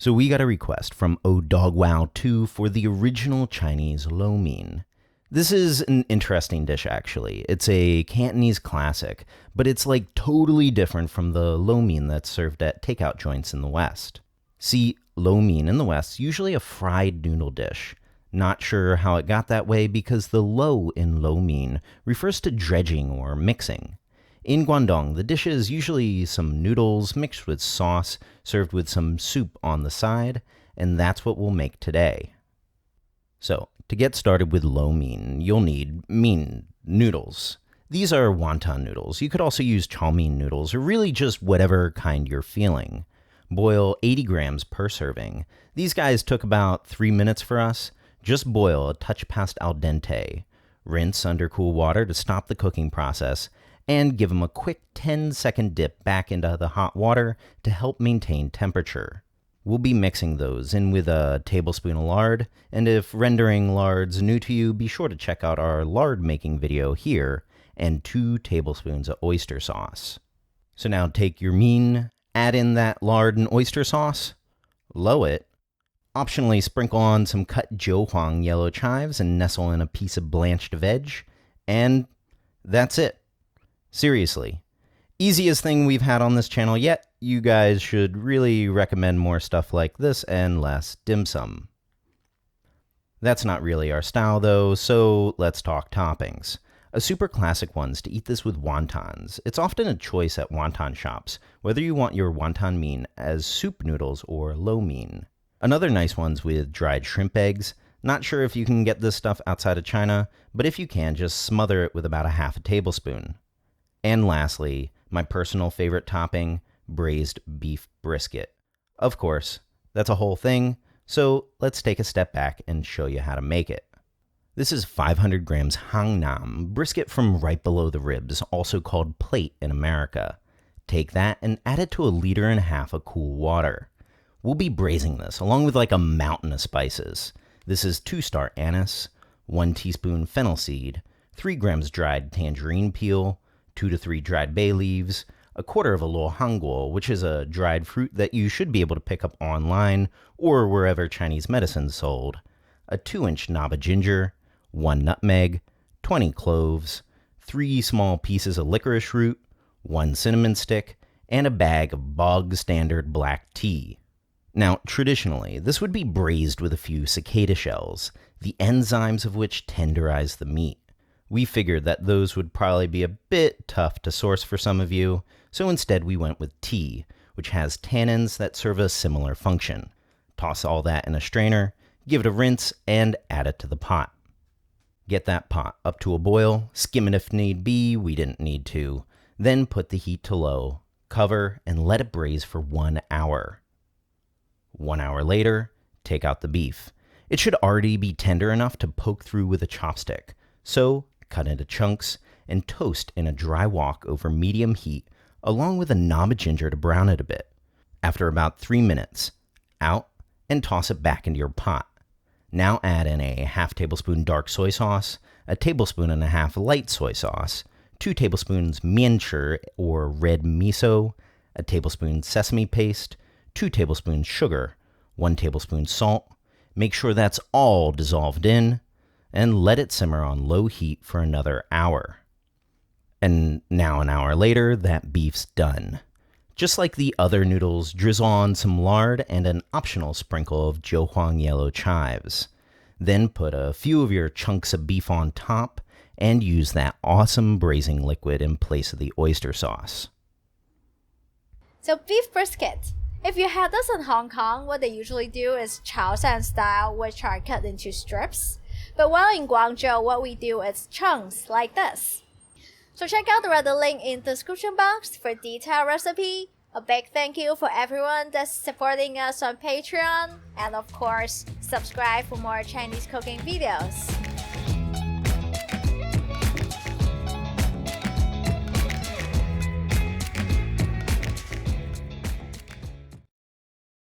So we got a request from Odogwow2 for the original Chinese lo mein. This is an interesting dish, actually. It's a Cantonese classic, but it's like totally different from the lo mein that's served at takeout joints in the West. See, lo mein in the West is usually a fried noodle dish. Not sure how it got that way because the lo in lo mein refers to dredging or mixing. In Guangdong, the dish is usually some noodles mixed with sauce, served with some soup on the side, and that's what we'll make today. So, to get started with lo mein, you'll need mein noodles. These are wonton noodles. You could also use chow mein noodles, or really just whatever kind you're feeling. Boil 80 grams per serving. These guys took about 3 minutes for us. Just boil a touch past al dente. Rinse under cool water to stop the cooking process, and give them a quick 10-second dip back into the hot water to help maintain temperature. We'll be mixing those in with a tablespoon of lard, and if rendering lard's new to you, be sure to check out our lard making video here, and 2 tablespoons of oyster sauce. So now take your mein, add in that lard and oyster sauce, lo it, optionally sprinkle on some cut jiuhuang yellow chives and nestle in a piece of blanched veg, and that's it. Seriously, easiest thing we've had on this channel yet. You guys should really recommend more stuff like this and less dim sum. That's not really our style though, so let's talk toppings. A super classic one's to eat this with wontons. It's often a choice at wonton shops, whether you want your wonton mein as soup noodles or lo mein. Another nice one's with dried shrimp eggs. Not sure if you can get this stuff outside of China, but if you can, just smother it with about a half a tablespoon. And lastly, my personal favorite topping, braised beef brisket. Of course, that's a whole thing, so let's take a step back and show you how to make it. This is 500 grams hangnam, brisket from right below the ribs, also called plate in America. Take that and add it to 1.5 liters of cool water. We'll be braising this along with like a mountain of spices. This is 2-star anise, 1 teaspoon fennel seed, 3 grams dried tangerine peel, 2 to 3 dried bay leaves, 1/4 of a luo hangguo, which is a dried fruit that you should be able to pick up online or wherever Chinese medicine's sold, a 2-inch knob of ginger, 1 nutmeg, 20 cloves, 3 small pieces of licorice root, 1 cinnamon stick, and a bag of bog standard black tea. Now, traditionally, this would be braised with a few cicada shells, the enzymes of which tenderize the meat. We figured that those would probably be a bit tough to source for some of you, so instead we went with tea, which has tannins that serve a similar function. Toss all that in a strainer, give it a rinse, and add it to the pot. Get that pot up to a boil, skim it if need be, we didn't need to, then put the heat to low, cover, and let it braise for 1 hour. 1 hour later, take out the beef. It should already be tender enough to poke through with a chopstick, so cut into chunks and toast in a dry wok over medium heat along with a knob of ginger to brown it a bit. After about 3 minutes, out and toss it back into your pot. Now add in a 1/2 tablespoon dark soy sauce, 1.5 tablespoons light soy sauce, 2 tablespoons mianchi or red miso, 1 tablespoon sesame paste, 2 tablespoons sugar, 1 tablespoon salt. Make sure that's all dissolved in, and let it simmer on low heat for another hour. And now 1 hour later, that beef's done. Just like the other noodles, drizzle on some lard and an optional sprinkle of jiuhuang yellow chives. Then put a few of your chunks of beef on top and use that awesome braising liquid in place of the oyster sauce. So beef brisket. If you had this in Hong Kong, what they usually do is Cantonese Style, which are cut into strips. But while in Guangzhou, what we do is chunks like this. So check out the other link in the description box for detailed recipe. A big thank you for everyone that's supporting us on Patreon. And of course, subscribe for more Chinese cooking videos.